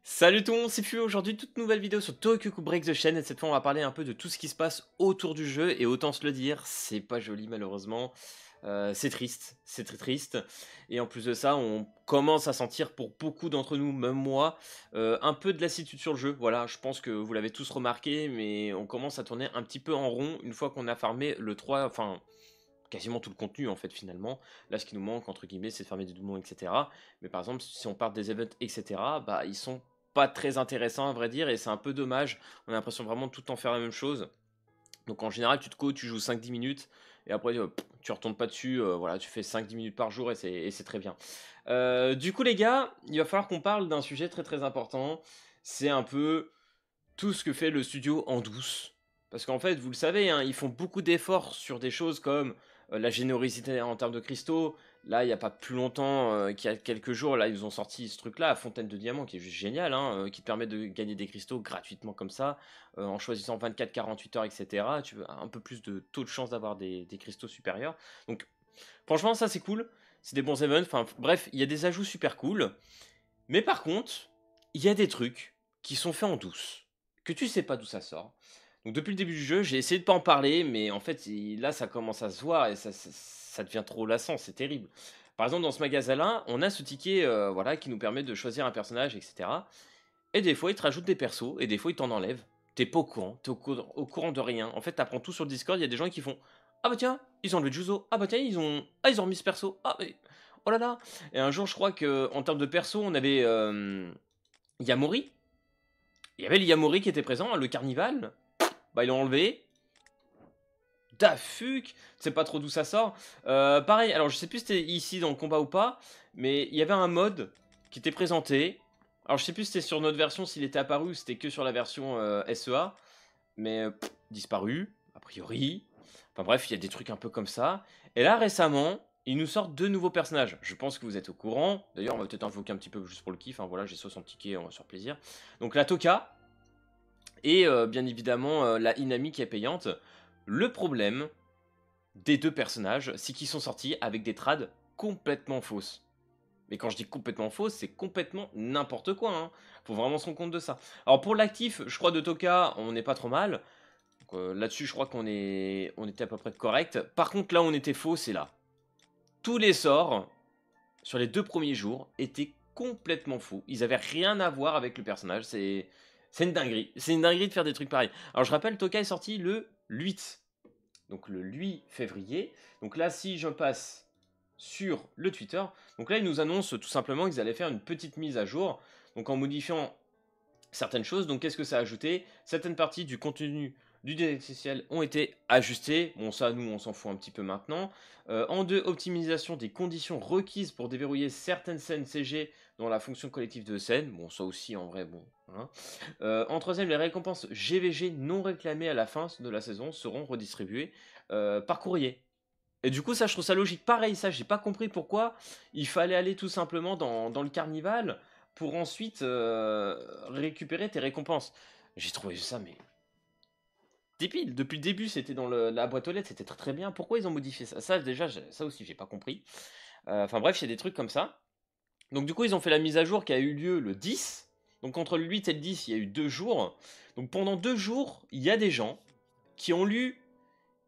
Salut tout le monde, c'est Fu. Aujourd'hui, toute nouvelle vidéo sur Tokyo Break the Chain. Et cette fois, on va parler un peu de tout ce qui se passe autour du jeu. Et autant se le dire, c'est pas joli malheureusement. C'est triste, c'est très triste. Et en plus de ça, on commence à sentir pour beaucoup d'entre nous, même moi, un peu de lassitude sur le jeu. Voilà, je pense que vous l'avez tous remarqué, mais on commence à tourner un petit peu en rond une fois qu'on a farmé le 3, enfin quasiment tout le contenu en fait finalement. Là ce qui nous manque entre guillemets c'est de farmer des doublons etc. Mais par exemple si on part des events etc. bah ils sont pas très intéressants à vrai dire et c'est un peu dommage. On a l'impression vraiment de tout le temps faire la même chose. Donc en général tu te coaches, tu joues 5-10 minutes et après tu retournes pas dessus, voilà tu fais 5-10 minutes par jour et c'est très bien. Du coup les gars, il va falloir qu'on parle d'un sujet très très important. C'est un peu tout ce que fait le studio en douce. Parce qu'en fait, vous le savez, hein, ils font beaucoup d'efforts sur des choses comme la générosité en termes de cristaux. Là, il n'y a pas plus longtemps, qu'il y a quelques jours, là, ils ont sorti ce truc-là, la fontaine de diamants, qui est juste génial, hein, qui te permet de gagner des cristaux gratuitement comme ça, en choisissant 24-48 heures, etc. Tu veux un peu plus de taux de chance d'avoir des cristaux supérieurs. Donc, franchement, ça, c'est cool. C'est des bons events. Enfin, bref, il y a des ajouts super cool. Mais par contre, il y a des trucs qui sont faits en douce, que tu sais pas d'où ça sort. Donc depuis le début du jeu, j'ai essayé de pas en parler, mais en fait, là, ça commence à se voir et ça devient trop lassant, c'est terrible. Par exemple, dans ce magasin-là, on a ce ticket voilà, qui nous permet de choisir un personnage, etc. Et des fois, il te rajoute des persos, et des fois, il t'en enlève. T'es pas au courant, t'es au courant de rien. En fait, t'apprends tout sur le Discord, il y a des gens qui font ah bah tiens, ils ont enlevé Juzo. Ah bah tiens, ils ont remis ce perso. Ah mais oh là là. Et un jour, je crois que en termes de perso, on avait Yamori. Il y avait le Yamori qui était présent, le carnival. Bah ils l'ont enlevé. Da fuck, c'est pas trop d'où ça sort. Pareil, alors je sais plus si c'était ici dans le combat ou pas, mais il y avait un mode qui était présenté. Alors je sais plus si c'était sur notre version, s'il était apparu ou c'était que sur la version SEA, mais disparu, a priori. Enfin bref, il y a des trucs un peu comme ça. Et là récemment, ils nous sortent deux nouveaux personnages. Je pense que vous êtes au courant. D'ailleurs, on va peut-être invoquer un petit peu juste pour le kiff. Hein. Voilà, j'ai 60 tickets, on va se faire plaisir. Donc la Toka et bien évidemment la Inami qui est payante. Le problème des deux personnages, c'est qu'ils sont sortis avec des trades complètement fausses. Mais quand je dis complètement fausses, c'est complètement n'importe quoi. Hein. Faut vraiment se rendre compte de ça. Alors pour l'actif, je crois de Toka, on n'est pas trop mal. Là-dessus, je crois on était à peu près correct. Par contre, là où on était faux, c'est là. Tous les sorts, sur les deux premiers jours, étaient complètement faux. Ils avaient rien à voir avec le personnage. C'est une dinguerie. C'est une dinguerie de faire des trucs pareils. Alors je rappelle, Toka est sorti le 8. Donc le 8 février. Donc là, si je passe sur le Twitter, donc là, ils nous annoncent tout simplement qu'ils allaient faire une petite mise à jour. Donc en modifiant certaines choses. Donc qu'est-ce que ça a ajouté? Certaines parties du contenu du DLCCL ont été ajustées. Bon, ça, nous, on s'en fout un petit peu maintenant. En deux, optimisation des conditions requises pour déverrouiller certaines scènes CG dans la fonction collective de scène. Bon, ça aussi, en vrai, bon. Hein. En troisième, les récompenses GVG non réclamées à la fin de la saison seront redistribuées par courrier. Et du coup, ça, je trouve ça logique. Pareil, ça, j'ai pas compris pourquoi il fallait aller tout simplement dans le carnival pour ensuite récupérer tes récompenses. J'ai trouvé ça, mais débile. Depuis le début, c'était dans la boîte aux lettres, c'était très très bien. Pourquoi ils ont modifié ça? Ça, déjà, ça aussi, j'ai pas compris. Enfin bref, il y a des trucs comme ça. Donc du coup, ils ont fait la mise à jour qui a eu lieu le 10. Donc entre le 8 et le 10, il y a eu 2 jours. Donc pendant 2 jours, il y a des gens qui ont lu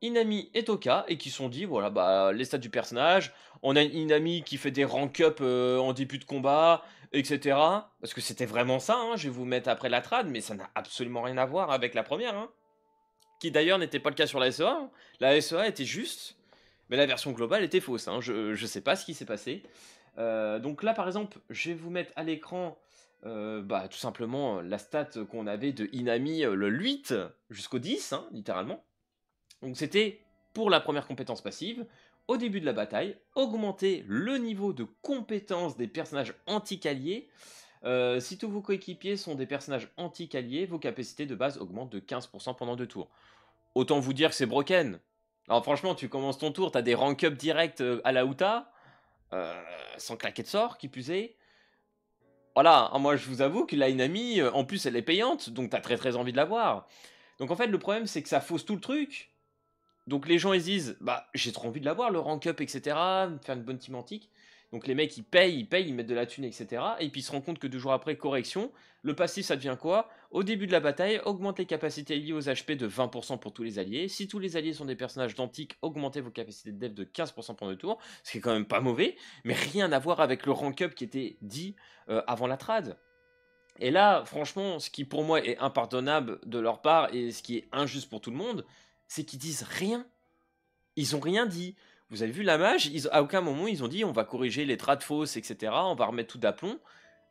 Inami et Toka et qui se sont dit voilà bah les stats du personnage, on a une Inami qui fait des rank up en début de combat, etc. Parce que c'était vraiment ça, hein, je vais vous mettre après la trad, mais ça n'a absolument rien à voir avec la première, hein, qui d'ailleurs n'était pas le cas sur la SEA. Hein. La SEA était juste, mais la version globale était fausse. Hein. Je sais pas ce qui s'est passé. Donc là par exemple, je vais vous mettre à l'écran bah, tout simplement la stat qu'on avait de Inami le 8 jusqu'au 10, hein, littéralement. Donc c'était pour la première compétence passive, au début de la bataille, augmenter le niveau de compétence des personnages anti-caliers. Si tous vos coéquipiers sont des personnages anti-caliers, vos capacités de base augmentent de 15% pendant 2 tours. Autant vous dire que c'est broken. Alors franchement, tu commences ton tour, t'as des rank up directs à la Uta, sans claquer de sort, qui plus est. Voilà, hein, moi je vous avoue que la Inami, en plus elle est payante, donc t'as très très envie de la voir. Donc en fait le problème c'est que ça fausse tout le truc. Donc les gens ils disent bah j'ai trop envie de l'avoir le rank up etc, faire une bonne team antique. Donc les mecs ils payent, ils mettent de la thune, etc. Et puis ils se rendent compte que 2 jours après, correction, le passif ça devient quoi? Au début de la bataille, augmente les capacités liées aux HP de 20% pour tous les alliés. Si tous les alliés sont des personnages d'antique, augmentez vos capacités de dev de 15% pour le tour, ce qui est quand même pas mauvais, mais rien à voir avec le rank up qui était dit avant la trad. Et là, franchement, ce qui pour moi est impardonnable de leur part et ce qui est injuste pour tout le monde, c'est qu'ils disent rien. Ils ont rien dit. Vous avez vu la mage, à aucun moment ils ont dit on va corriger les trades fausses, etc. On va remettre tout d'aplomb.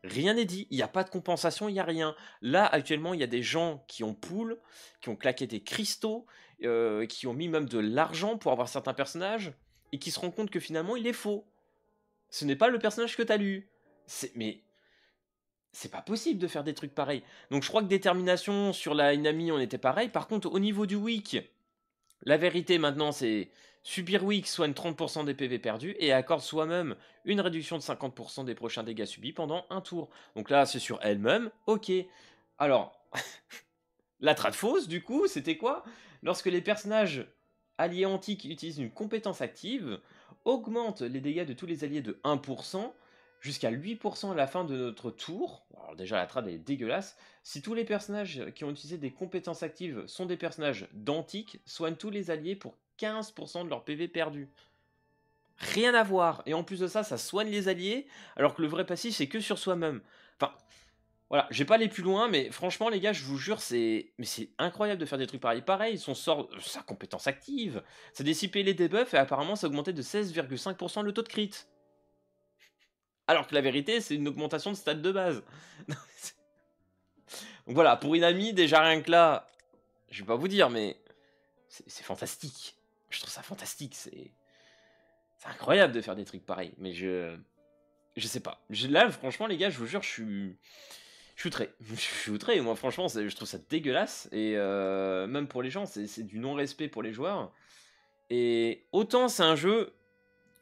Rien n'est dit. Il n'y a pas de compensation, il n'y a rien. Là, actuellement, il y a des gens qui ont pool, qui ont claqué des cristaux, qui ont mis même de l'argent pour avoir certains personnages, et qui se rendent compte que finalement il est faux. Ce n'est pas le personnage que tu as lu. Mais c'est pas possible de faire des trucs pareils. Donc je crois que détermination sur la Inami on était pareil. Par contre, au niveau du weak, la vérité maintenant c'est subir weak soigne 30% des PV perdus et accorde soi-même une réduction de 50% des prochains dégâts subis pendant un tour. Donc là c'est sur elle-même, ok. Alors, la trad fausse du coup c'était quoi? Lorsque les personnages alliés antiques utilisent une compétence active, augmente les dégâts de tous les alliés de 1%, jusqu'à 8% à la fin de notre tour. Alors déjà la trad est dégueulasse. Si tous les personnages qui ont utilisé des compétences actives sont des personnages d'antique, soigne tous les alliés pour 15% de leur PV perdu. Rien à voir. Et en plus de ça, ça soigne les alliés, alors que le vrai passif c'est que sur soi-même. Enfin, voilà, je vais pas aller plus loin, mais franchement les gars, je vous jure, c'est incroyable de faire des trucs pareils. Pareil, son sort, sa compétence active, ça dissipait les debuffs et apparemment ça augmentait de 16,5% le taux de crit. Alors que la vérité, c'est une augmentation de stade de base. Donc voilà, pour Inami, déjà rien que là, je vais pas vous dire, mais c'est fantastique. Je trouve ça fantastique, c'est incroyable de faire des trucs pareils. Mais je sais pas. Là, franchement, les gars, je vous jure, je suis outré. Je suis outré. Moi, franchement, je trouve ça dégueulasse. Et même pour les gens, c'est du non-respect pour les joueurs. Et autant c'est un jeu,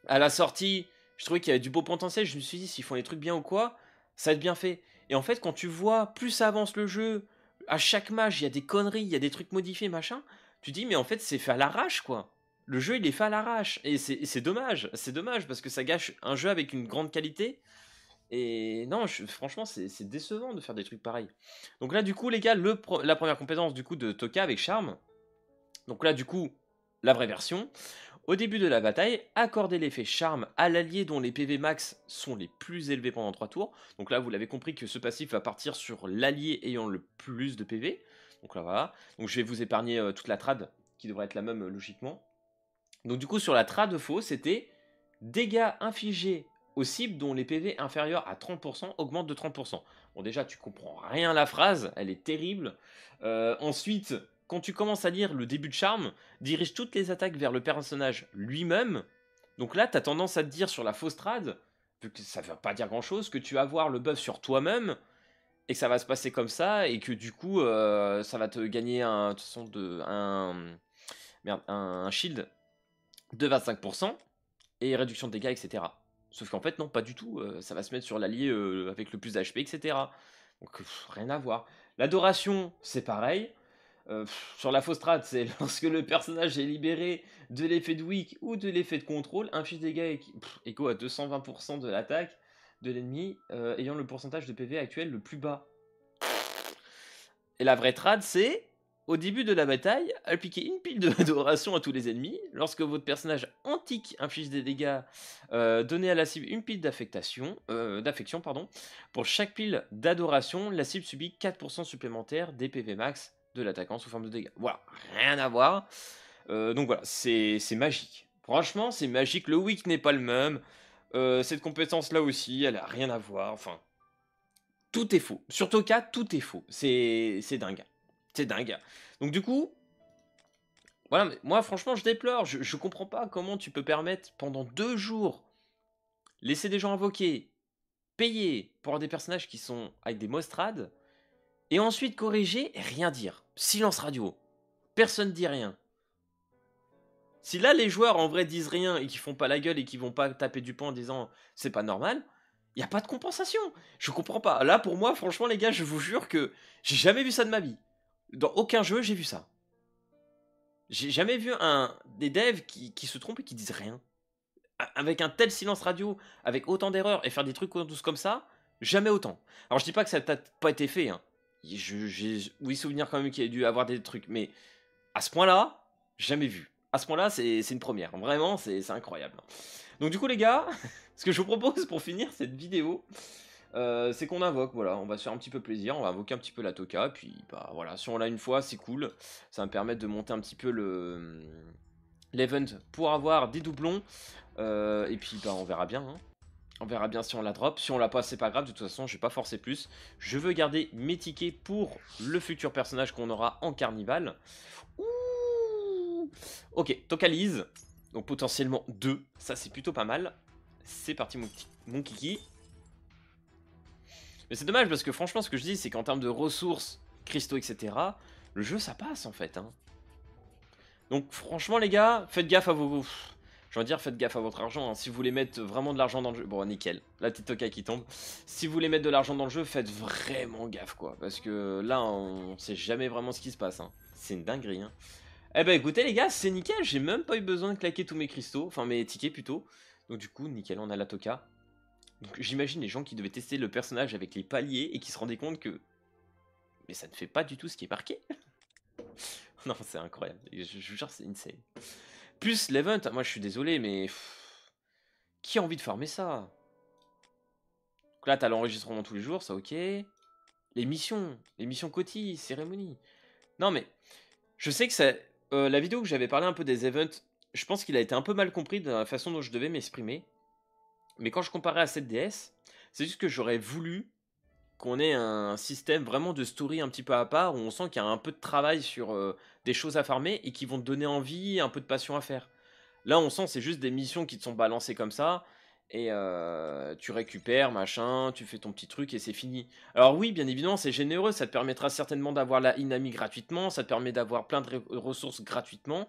à la sortie, je trouvais qu'il y avait du beau potentiel. Je me suis dit, s'ils font les trucs bien ou quoi, ça va être bien fait. Et en fait, quand tu vois, plus ça avance le jeu, à chaque match, il y a des conneries, il y a des trucs modifiés, machin, tu dis, mais en fait, c'est fait à l'arrache, quoi. Le jeu, il est fait à l'arrache. Et c'est dommage. C'est dommage parce que ça gâche un jeu avec une grande qualité. Et non, franchement, c'est décevant de faire des trucs pareils. Donc là, du coup, les gars, la première compétence du coup de Toka avec Charme. Donc là, du coup, la vraie version. Au début de la bataille, accordez l'effet charme à l'allié dont les PV max sont les plus élevés pendant 3 tours. Donc là, vous l'avez compris que ce passif va partir sur l'allié ayant le plus de PV. Donc là, voilà. Donc je vais vous épargner toute la trad, qui devrait être la même logiquement. Donc du coup, sur la trad faux, c'était dégâts infligés aux cibles dont les PV inférieurs à 30% augmentent de 30%. Bon déjà, tu comprends rien à la phrase, elle est terrible. Ensuite, quand tu commences à lire le début de charme, dirige toutes les attaques vers le personnage lui-même. Donc là, tu as tendance à te dire sur la fausse trad, vu que ça ne veut pas dire grand-chose, que tu vas avoir le buff sur toi-même, et que ça va se passer comme ça, et que du coup, ça va te gagner un shield de 25%, et réduction de dégâts, etc. Sauf qu'en fait, non, pas du tout. Ça va se mettre sur l'allié avec le plus d'HP, etc. Donc, rien à voir. L'adoration, c'est pareil. Sur la fausse strat, c'est lorsque le personnage est libéré de l'effet de weak ou de l'effet de contrôle, inflige des dégâts égaux à 220% de l'attaque de l'ennemi ayant le pourcentage de PV actuel le plus bas. Et la vraie trad, c'est au début de la bataille, appliquez une pile d'adoration à tous les ennemis. Lorsque votre personnage antique inflige des dégâts, donnez à la cible une pile d'affection. Pour chaque pile d'adoration, la cible subit 4% supplémentaire des PV max de l'attaquant sous forme de dégâts. Voilà, rien à voir. Donc voilà, c'est magique. Franchement, c'est magique. Le weak n'est pas le même. Cette compétence-là aussi, elle a rien à voir. Enfin, tout est faux. Sur Toka, tout est faux. C'est dingue. C'est dingue. Donc du coup, voilà, mais moi franchement je déplore. Je comprends pas comment tu peux permettre pendant 2 jours laisser des gens invoquer, payer pour avoir des personnages qui sont avec des mostrades, et ensuite corriger et rien dire. Silence radio. Personne dit rien. Si là les joueurs en vrai disent rien et qui font pas la gueule et qui vont pas taper du poing en disant c'est pas normal, y a pas de compensation. Je comprends pas. Là pour moi franchement les gars, je vous jure que j'ai jamais vu ça de ma vie. Dans aucun jeu j'ai vu ça. J'ai jamais vu des devs qui se trompent et qui disent rien. avec un tel silence radio, avec autant d'erreurs, et faire des trucs tous comme ça, jamais autant. Alors je dis pas que ça n'a pas été fait, hein. J'ai oui souvenir quand même qu'il y a dû avoir des trucs, mais à ce point-là, jamais vu. À ce point-là, c'est une première. Vraiment, c'est incroyable. Donc du coup les gars, ce que je vous propose pour finir cette vidéo, c'est qu'on invoque, voilà, on va se faire un petit peu plaisir, on va invoquer un petit peu la toka, puis bah voilà, si on l'a une fois, c'est cool, ça va me permettre de monter un petit peu l'event pour avoir des doublons, et puis bah on verra bien, hein. On verra bien si on la drop, si on l'a pas c'est pas grave, de toute façon je vais pas forcer plus, je veux garder mes tickets pour le futur personnage qu'on aura en carnival. Ouh, ok, Tocalise, donc potentiellement 2, ça c'est plutôt pas mal, c'est parti mon kiki. Mais c'est dommage parce que franchement ce que je dis c'est qu'en termes de ressources, cristaux etc, le jeu ça passe en fait, hein. Donc franchement les gars, faites gaffe à vos... Je veux dire faites gaffe à votre argent, hein. Si vous voulez mettre vraiment de l'argent dans le jeu... Bon nickel, la petite toca qui tombe. Si vous voulez mettre de l'argent dans le jeu, faites vraiment gaffe quoi. Parce que là on sait jamais vraiment ce qui se passe, hein. C'est une dinguerie, hein. Eh ben écoutez les gars, c'est nickel, j'ai même pas eu besoin de claquer tous mes cristaux, enfin mes tickets plutôt. Donc du coup nickel, on a la toca. Donc j'imagine les gens qui devaient tester le personnage avec les paliers et qui se rendaient compte que... Mais ça ne fait pas du tout ce qui est marqué. Non, c'est incroyable. Je vous jure, c'est insane. Plus l'event, moi je suis désolé, mais... Qui a envie de farmer ça? Donc là, t'as l'enregistrement tous les jours, ça ok. Les missions quotidiennes, cérémonies. Non mais, je sais que ça... la vidéo où j'avais parlé un peu des events, je pense qu'il a été un peu mal compris de la façon dont je devais m'exprimer. Mais quand je comparais à cette DS, c'est juste que j'aurais voulu qu'on ait un système vraiment de story un petit peu à part, où on sent qu'il y a un peu de travail sur des choses à farmer et qui vont te donner envie, un peu de passion à faire. Là, on sent c'est juste des missions qui te sont balancées comme ça, et tu récupères, machin, tu fais ton petit truc et c'est fini. Alors oui, bien évidemment, c'est généreux, ça te permettra certainement d'avoir la Inami gratuitement, ça te permet d'avoir plein de ressources gratuitement.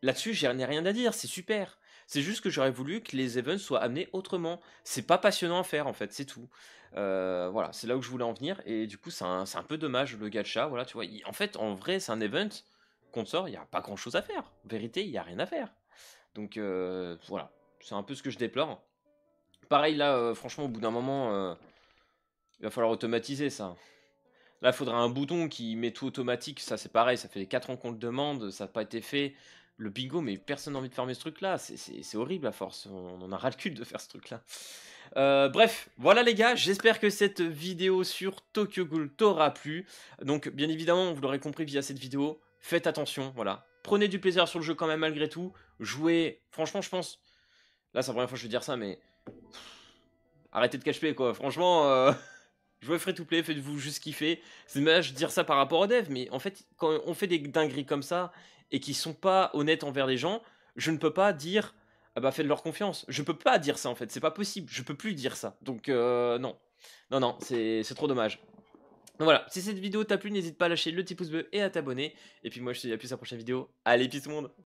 Là-dessus, j'ai rien à dire, c'est super. C'est juste que j'aurais voulu que les events soient amenés autrement. C'est pas passionnant à faire en fait, c'est tout. Voilà, c'est là où je voulais en venir. Et du coup, c'est un peu dommage le gacha. Voilà, tu vois. En fait, en vrai, c'est un event qu'on te sort, il n'y a pas grand chose à faire. En vérité, il n'y a rien à faire. Donc voilà, c'est un peu ce que je déplore. Pareil là, franchement, au bout d'un moment, il va falloir automatiser ça. Là, il faudra un bouton qui met tout automatique. Ça, c'est pareil. Ça fait 4 ans qu'on le demande. Ça n'a pas été fait. Le bingo, mais personne n'a envie de farmer ce truc-là. C'est horrible à force. On en a ras le cul de faire ce truc-là. Bref, voilà les gars. J'espère que cette vidéo sur Tokyo Ghoul t'aura plu. Donc, bien évidemment, vous l'aurez compris via cette vidéo. Faites attention. Voilà. Prenez du plaisir sur le jeu quand même, malgré tout. Jouez. Franchement, je pense. Là, c'est la première fois que je vais dire ça, mais. Arrêtez de cache-play, quoi. Franchement. Jouez free to play, faites-vous juste kiffer. C'est dommage de dire ça par rapport aux devs, mais en fait, quand on fait des dingueries comme ça et qui sont pas honnêtes envers les gens, je ne peux pas dire ah bah faites-leur confiance. Je peux pas dire ça en fait, c'est pas possible. Je peux plus dire ça. Donc non, non, c'est trop dommage. Donc voilà, si cette vidéo t'a plu, n'hésite pas à lâcher le petit pouce bleu et à t'abonner. Et puis moi je te dis à plus à la prochaine vidéo. Allez, peace tout le monde.